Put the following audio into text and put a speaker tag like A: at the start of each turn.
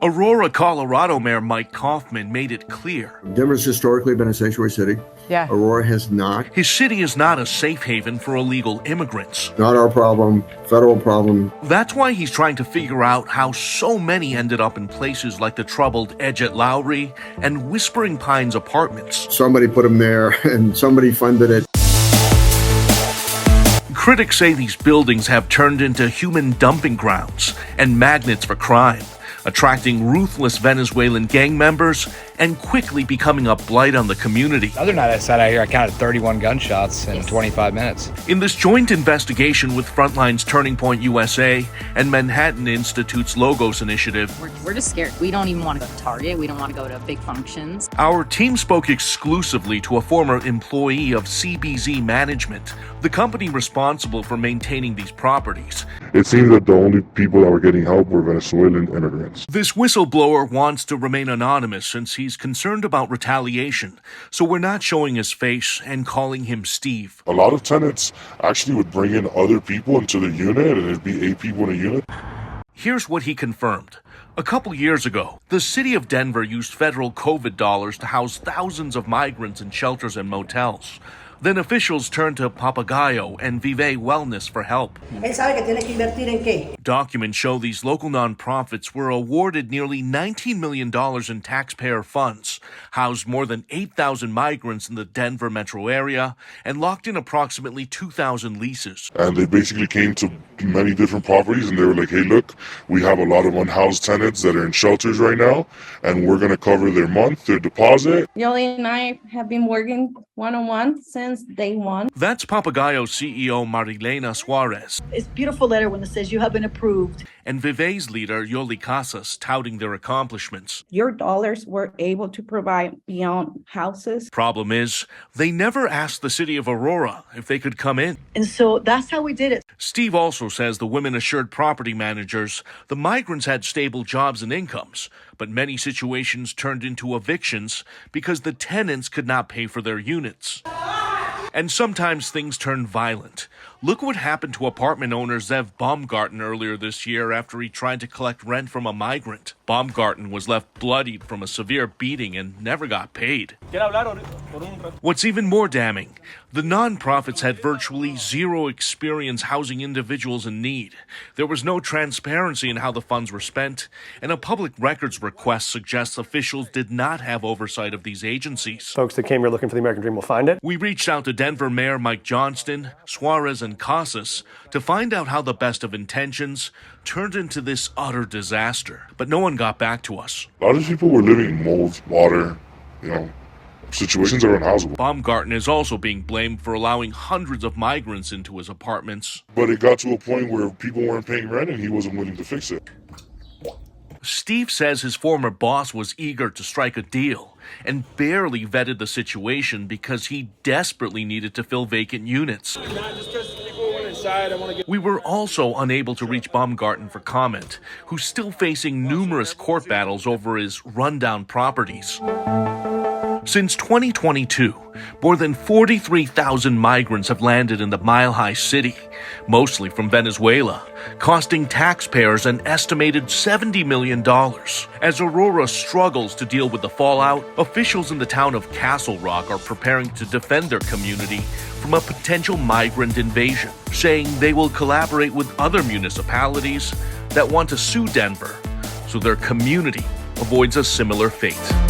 A: Aurora, Colorado Mayor Mike Kaufman made it clear.
B: Denver's historically been a sanctuary city.
C: Yeah.
B: Aurora has not.
A: His city is not a safe haven for illegal immigrants.
B: Not our problem, federal problem.
A: That's why he's trying to figure out how so many ended up in places like the troubled Edge at Lowry and Whispering Pines apartments.
B: Somebody put them there and somebody funded it.
A: Critics say these buildings have turned into human dumping grounds and magnets for crime, attracting ruthless Venezuelan gang members and quickly becoming a blight on the community.
D: The other night I sat out here, I counted 31 gunshots in 25 minutes.
A: In this joint investigation with Frontline's Turning Point USA and Manhattan Institute's Logos Initiative,
E: we're just scared. We don't even want to go to Target. We don't want to go to big functions.
A: Our team spoke exclusively to a former employee of CBZ Management, the company responsible for maintaining these properties.
F: It seems that the only people that were getting help were Venezuelan immigrants.
A: This whistleblower wants to remain anonymous since he's concerned about retaliation, so we're not showing his face and calling him Steve.
F: A lot of tenants actually would bring in other people into the unit, and it'd be 8 people in a unit.
A: Here's what he confirmed. A couple years ago, the city of Denver used federal COVID dollars to house thousands of migrants in shelters and motels. Then officials turned to Papagayo and Vive Wellness for help. Documents show these local nonprofits were awarded nearly $19 million in taxpayer funds, housed more than 8,000 migrants in the Denver metro area, and locked in approximately 2,000 leases.
F: And they basically came to many different properties and they were like, hey, look, we have a lot of unhoused tenants that are in shelters right now, and we're going to cover their month, their deposit.
G: Yoli and I have been working one-on-one since day one.
A: That's Papagayo CEO Marilena Suarez.
H: It's a beautiful letter when it says you have been approved.
A: And Vive's leader, Yoli Casas, touting their accomplishments.
G: Your dollars were able to provide beyond houses.
A: Problem is, they never asked the city of Aurora if they could come in.
H: And so that's how we did it.
A: Steve also says the women assured property managers the migrants had stable jobs and incomes, but many situations turned into evictions because the tenants could not pay for their units. And sometimes things turn violent. Look what happened to apartment owner Zev Baumgarten earlier this year after he tried to collect rent from a migrant. Baumgarten was left bloodied from a severe beating and never got paid. What's even more damning, the nonprofits had virtually zero experience housing individuals in need. There was no transparency in how the funds were spent, and a public records request suggests officials did not have oversight of these agencies.
I: Folks that came here looking for the American dream will find it.
A: We reached out to Denver Mayor Mike Johnston, Suarez, and Casas to find out how the best of intentions turned into this utter disaster. But no one got back to us.
F: A lot of people were living in mold, water, situations that are unhousable.
A: Baumgarten is also being blamed for allowing hundreds of migrants into his apartments.
F: But it got to a point where people weren't paying rent and he wasn't willing to fix it.
A: Steve says his former boss was eager to strike a deal and barely vetted the situation because he desperately needed to fill vacant units. We were also unable to reach Baumgarten for comment, who's still facing numerous court battles over his rundown properties. Since 2022, more than 43,000 migrants have landed in the Mile High City, mostly from Venezuela, costing taxpayers an estimated $70 million. As Aurora struggles to deal with the fallout, officials in the town of Castle Rock are preparing to defend their community from a potential migrant invasion, saying they will collaborate with other municipalities that want to sue Denver so their community avoids a similar fate.